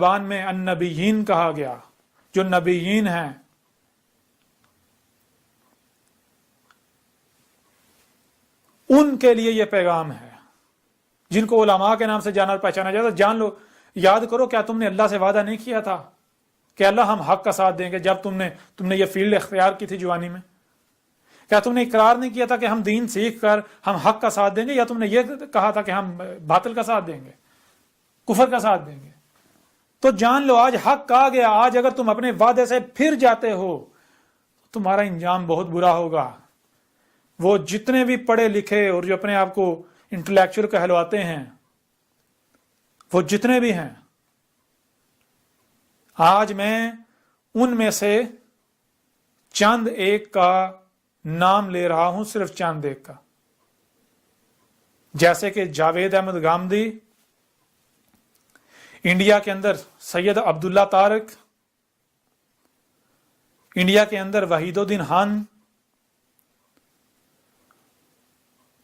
زبان میں النبیین کہا گیا، جو نبیین ہیں، ان کے لیے یہ پیغام ہے، جن کو علماء کے نام سے جانا اور پہچانا جاتا ہے۔ جان لو، یاد کرو، کیا تم نے اللہ سے وعدہ نہیں کیا تھا کہ اللہ ہم حق کا ساتھ دیں گے؟ جب تم نے یہ فیلڈ اختیار کی تھی جوانی میں، کیا تم نے اقرار نہیں کیا تھا کہ ہم دین سیکھ کر ہم حق کا ساتھ دیں گے؟ یا تم نے یہ کہا تھا کہ ہم باطل کا ساتھ دیں گے، کفر کا ساتھ دیں گے؟ تو جان لو، آج حق آ گیا۔ آج اگر تم اپنے وعدے سے پھر جاتے ہو تو تمہارا انجام بہت برا ہوگا۔ وہ جتنے بھی پڑھے لکھے اور جو اپنے آپ کو انٹلیکچوئل کہلواتے ہیں، وہ جتنے بھی ہیں، آج میں ان میں سے چند ایک کا نام لے رہا ہوں، صرف چند ایک کا، جیسے کہ جاوید احمد گامدی، انڈیا کے اندر سید عبداللہ طارق، انڈیا کے اندر وحید الدین خان،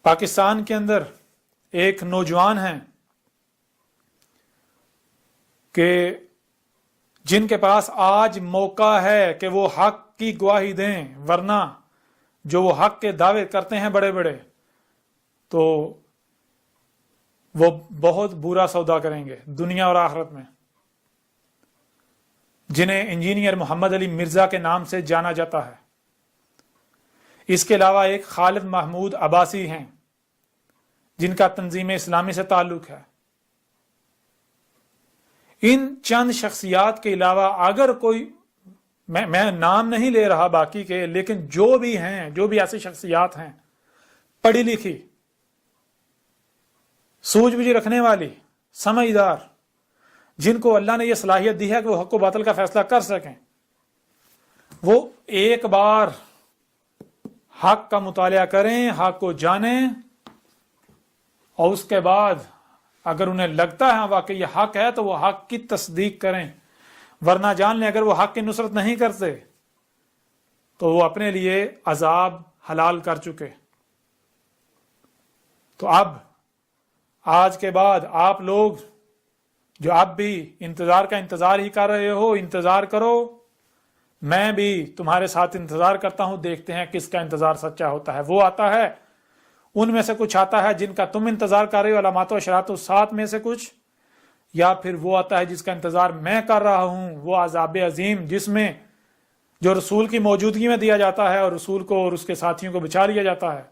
پاکستان کے اندر ایک نوجوان ہیں کہ جن کے پاس آج موقع ہے کہ وہ حق کی گواہی دیں، ورنہ جو وہ حق کے دعوے کرتے ہیں بڑے بڑے، تو وہ بہت برا سودا کریں گے دنیا اور آخرت میں، جنہیں انجینئر محمد علی مرزا کے نام سے جانا جاتا ہے۔ اس کے علاوہ ایک خالد محمود عباسی ہیں، جن کا تنظیم اسلامی سے تعلق ہے۔ ان چند شخصیات کے علاوہ اگر کوئی، میں نام نہیں لے رہا باقی کے، لیکن جو بھی ہیں، جو بھی ایسی شخصیات ہیں پڑھی لکھی، سوجھ بوجھ رکھنے والی، سمجھدار، جن کو اللہ نے یہ صلاحیت دی ہے کہ وہ حق و باطل کا فیصلہ کر سکیں، وہ ایک بار حق کا مطالعہ کریں، حق کو جانیں، اور اس کے بعد اگر انہیں لگتا ہے واقعی یہ حق ہے تو وہ حق کی تصدیق کریں، ورنہ جان لیں اگر وہ حق کی نصرت نہیں کرتے تو وہ اپنے لیے عذاب حلال کر چکے۔ تو اب آج کے بعد آپ لوگ جو اب بھی انتظار ہی کر رہے ہو، انتظار کرو، میں بھی تمہارے ساتھ انتظار کرتا ہوں، دیکھتے ہیں کس کا انتظار سچا ہوتا ہے۔ وہ آتا ہے، ان میں سے کچھ آتا ہے جن کا تم انتظار کر رہے ہو، علامات و اشارات الساعت میں سے کچھ، یا پھر وہ آتا ہے جس کا انتظار میں کر رہا ہوں، وہ عذاب عظیم، جس میں جو رسول کی موجودگی میں دیا جاتا ہے اور رسول کو اور اس کے ساتھیوں کو بچا لیا جاتا ہے،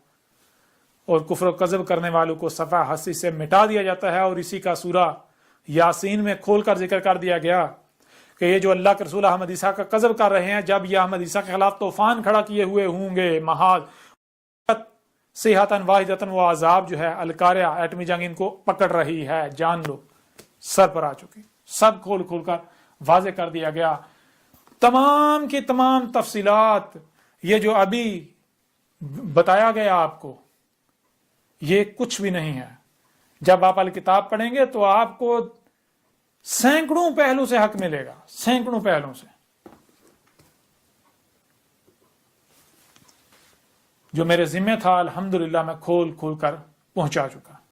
اور کفر و کذب کرنے والوں کو صفحہ ہستی سے مٹا دیا جاتا ہے۔ اور اسی کا سورہ یاسین میں کھول کر ذکر کر دیا گیا کہ یہ جو اللہ کے رسول احمد عیسیٰ کا کذب کر رہے ہیں، جب یہ احمد عیسیٰ کے خلاف طوفان کھڑا کیے ہوئے ہوں گے، محاذ صیحۃ واحدۃ، وہ عذاب جو ہے القاریہ، ایٹمی جنگ ان کو پکڑ رہی ہے، جان لو، سر پر آ چکی، سب کھول کھول کر واضح کر دیا گیا۔ تمام کی تمام تفصیلات، یہ جو ابھی بتایا گیا آپ کو، یہ کچھ بھی نہیں ہے۔ جب آپ الکتاب پڑھیں گے تو آپ کو سینکڑوں پہلو سے حق ملے گا، سینکڑوں پہلوں سے، جو میرے ذمہ تھا، الحمدللہ میں کھول کھول کر پہنچا چکا۔